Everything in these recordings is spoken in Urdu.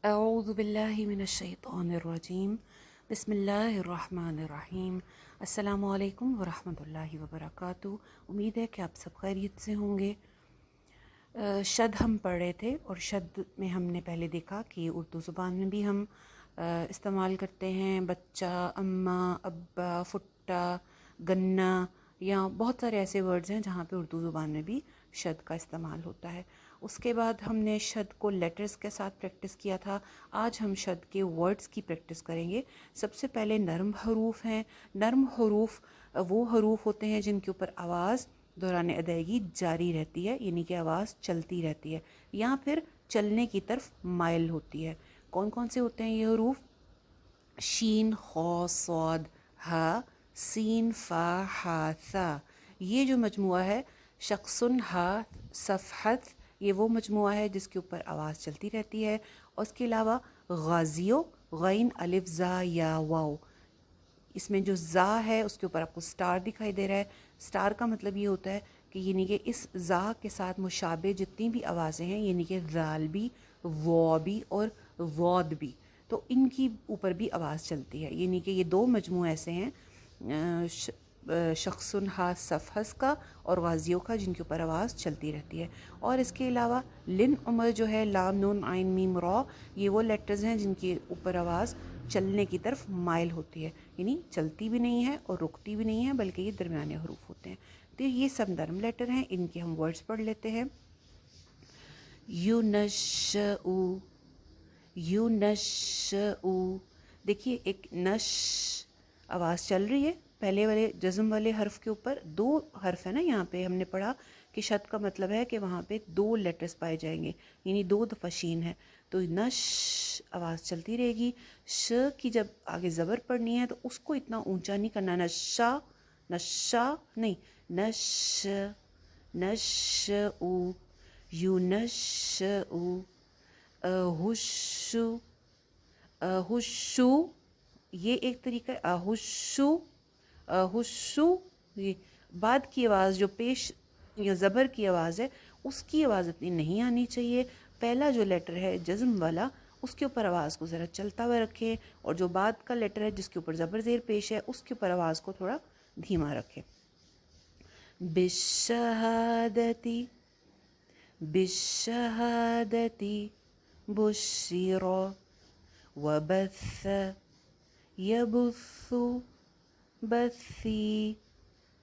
اعوذ باللہ من الشیطان الرجیم بسم اللہ الرحمن الرحیم السلام علیکم ورحمۃ اللہ وبرکاتہ۔ امید ہے کہ آپ سب خیریت سے ہوں گے۔ شد ہم پڑھ رہے تھے اور شد میں ہم نے پہلے دیکھا کہ اردو زبان میں بھی ہم استعمال کرتے ہیں بچہ، اماں، ابا، پھٹا، گنا، یا بہت سارے ایسے ورڈز ہیں جہاں پہ اردو زبان میں بھی شد کا استعمال ہوتا ہے۔ اس کے بعد ہم نے شد کو لیٹرز کے ساتھ پریکٹس کیا تھا۔ آج ہم شد کے ورڈز کی پریکٹس کریں گے۔ سب سے پہلے نرم حروف ہیں۔ نرم حروف وہ حروف ہوتے ہیں جن کے اوپر آواز دوران ادائیگی جاری رہتی ہے، یعنی کہ آواز چلتی رہتی ہے یا پھر چلنے کی طرف مائل ہوتی ہے۔ کون کون سے ہوتے ہیں یہ حروف؟ شین، خا، صاد، ہا، سین، فا، ہا، ثا۔ یہ جو مجموعہ ہے شخص، ہا، صفحت، یہ وہ مجموعہ ہے جس کے اوپر آواز چلتی رہتی ہے۔ اور اس کے علاوہ غازیو، غین، الف، زا، یا، واو۔ اس میں جو زا ہے اس کے اوپر آپ کو سٹار دکھائی دے رہا ہے۔ سٹار کا مطلب یہ ہوتا ہے کہ یعنی کہ اس زا کے ساتھ مشابہ جتنی بھی آوازیں ہیں، یعنی کہ ذال بھی، وا بھی اور واد بھی، تو ان کی اوپر بھی آواز چلتی ہے۔ یعنی کہ یہ دو مجموعے ایسے ہیں شخص، ہا، صفحس کا اور غازیوں کا، جن کے اوپر آواز چلتی رہتی ہے۔ اور اس کے علاوہ لن عمر جو ہے، لام، نون، عین، میم، را، یہ وہ لیٹرز ہیں جن کے اوپر آواز چلنے کی طرف مائل ہوتی ہے، یعنی چلتی بھی نہیں ہے اور رکتی بھی نہیں ہے، بلکہ یہ درمیانے حروف ہوتے ہیں۔ تو یہ سب نرم لیٹر ہیں، ان کے ہم ورڈز پڑھ لیتے ہیں۔ یونشؤ، یونشؤ، دیکھیے ایک نش آواز چل رہی ہے، پہلے والے جزم والے حرف کے اوپر دو حرف ہے نا، یہاں پہ ہم نے پڑھا کہ شد کا مطلب ہے کہ وہاں پہ دو لیٹرز پائے جائیں گے، یعنی دو دفعہ شین ہے، تو نش آواز چلتی رہے گی۔ ش کی جب آگے زبر پڑھنی ہے تو اس کو اتنا اونچا نہیں کرنا، نشا، نشا نہیں، نش، نشؤ، یونشؤ، اہشو، اہشو، یہ ایک طریقہ ہے، اہشو، اہشو۔ یہ بعد کی آواز جو پیش یا زبر کی آواز ہے اس کی آواز اتنی نہیں آنی چاہیے۔ پہلا جو لیٹر ہے جزم والا، اس کے اوپر آواز کو ذرا چلتا ہوا رکھیں، اور جو بعد کا لیٹر ہے جس کے اوپر زبر زیر پیش ہے اس کے اوپر آواز کو تھوڑا دھیما رکھیں۔ بالشہادتی، بالشہادتی، بشر، وبث، یبث، بثی،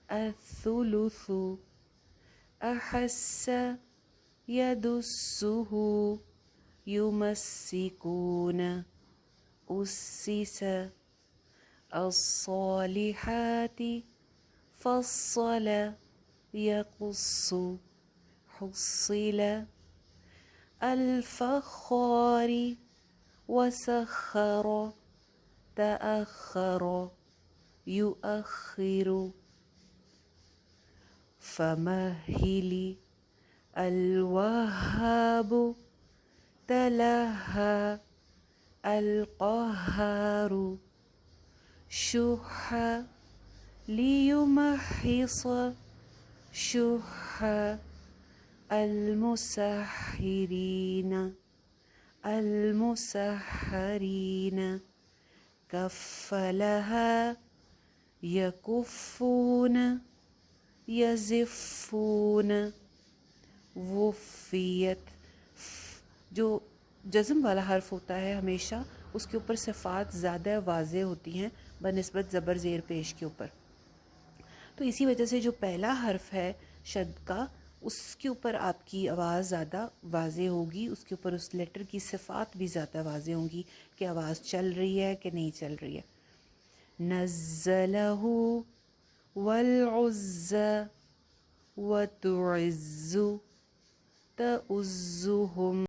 الثلث، احس، یدسہ، یمسکون، اسس، الصالحات، فصل، یقص، حصل، الفخار، وسخر، تأخر، یؤخر، فمهل، الوهاب، تلهى، القهار، شح، ليمحص، شح، المسحرين، المسحرين، كفلها، يكفون، یزفون، وفیت۔ جو جزم والا حرف ہوتا ہے ہمیشہ اس کے اوپر صفات زیادہ واضح ہوتی ہیں بنسبت زبر زیر پیش کے اوپر، تو اسی وجہ سے جو پہلا حرف ہے شد کا اس کے اوپر آپ کی آواز زیادہ واضح ہوگی، اس کے اوپر اس لیٹر کی صفات بھی زیادہ واضح ہوں گی کہ آواز چل رہی ہے کہ نہیں چل رہی ہے۔ نزلہ، والعزى، وتعز، تؤزهم،